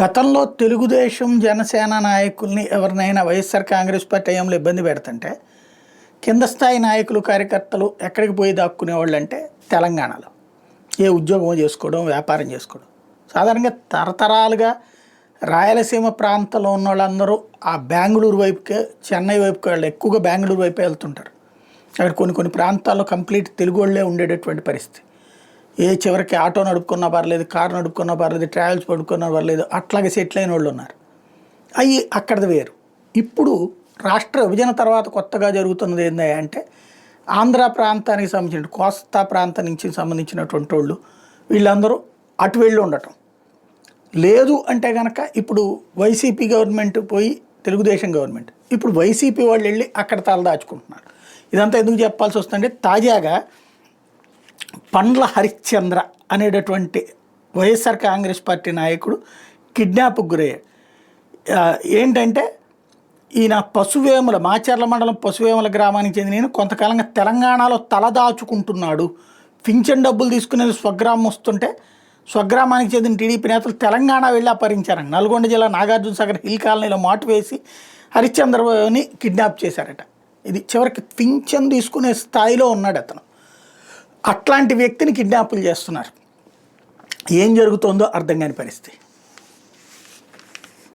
గతంలో తెలుగుదేశం, జనసేన నాయకుల్ని ఎవరినైనా వైఎస్ఆర్ కాంగ్రెస్ పార్టీ హయాంలో ఇబ్బంది పెడుతుంటే కింద స్థాయి నాయకులు, కార్యకర్తలు ఎక్కడికి పోయి దాక్కునేవాళ్ళు అంటే తెలంగాణలో. ఏ ఉద్యోగం చేసుకోవడం, వ్యాపారం చేసుకోవడం. సాధారణంగా తరతరాలుగా రాయలసీమ ప్రాంతంలో ఉన్న వాళ్ళందరూ ఆ బెంగళూరు వైపుకే, చెన్నై వైపుకి వాళ్ళు ఎక్కువగా బెంగళూరు వైపే వెళ్తుంటారు. అక్కడ కొన్ని ప్రాంతాల్లో కంప్లీట్ తెలుగు వాళ్ళే ఉండేటటువంటి పరిస్థితి. ఏ చివరికి ఆటో నడుపుకున్నా పర్లేదు, కారు నడుపుకున్నా పర్లేదు, ట్రావెల్స్ పడుకున్నా పర్లేదు, అట్లాగే సెటిల్ అయిన వాళ్ళు ఉన్నారు. అవి అక్కడిది వేరు. ఇప్పుడు రాష్ట్ర విభజన తర్వాత కొత్తగా జరుగుతున్నది ఏంటి అంటే ఆంధ్ర ప్రాంతానికి సంబంధించిన కోస్తా ప్రాంతం నుంచి సంబంధించినటువంటి వాళ్ళు వీళ్ళందరూ అటు వెళ్ళి ఉండటం లేదు. అంటే కనుక ఇప్పుడు వైసీపీ గవర్నమెంట్ పోయి తెలుగుదేశం గవర్నమెంట్, ఇప్పుడు వైసీపీ వాళ్ళు వెళ్ళి అక్కడ తలదాచుకుంటున్నారు. ఇదంతా ఎందుకు చెప్పాల్సి వస్తుందంటే తాజాగా పండ్ల హరిశ్చంద్ర అనేటటువంటి వైఎస్ఆర్ కాంగ్రెస్ పార్టీ నాయకుడు కిడ్నాప్కు గురయ్యాడు. ఏంటంటే ఈయన పశువేముల, మాచర్ల మండలం పశువేముల గ్రామానికి చెందిన కొంతకాలంగా తెలంగాణలో తలదాచుకుంటున్నాడు. పింఛన్ డబ్బులు తీసుకునేది స్వగ్రామం వస్తుంటే స్వగ్రామానికి చెందిన టీడీపీ నేతలు తెలంగాణ వెళ్ళి అపహరించారని నల్గొండ జిల్లా నాగార్జున సాగర్ హిల్ కాలనీలో మాటు వేసి హరిశ్చంద్రని కిడ్నాప్ చేశారట. ఇది చివరికి పింఛన్ తీసుకునే స్థాయిలో ఉన్నాడు అతను. అట్లాంటి వ్యక్తిని కిడ్నాపులు చేస్తున్నారు. ఏం జరుగుతుందో అర్థం కాని పరిస్థితి.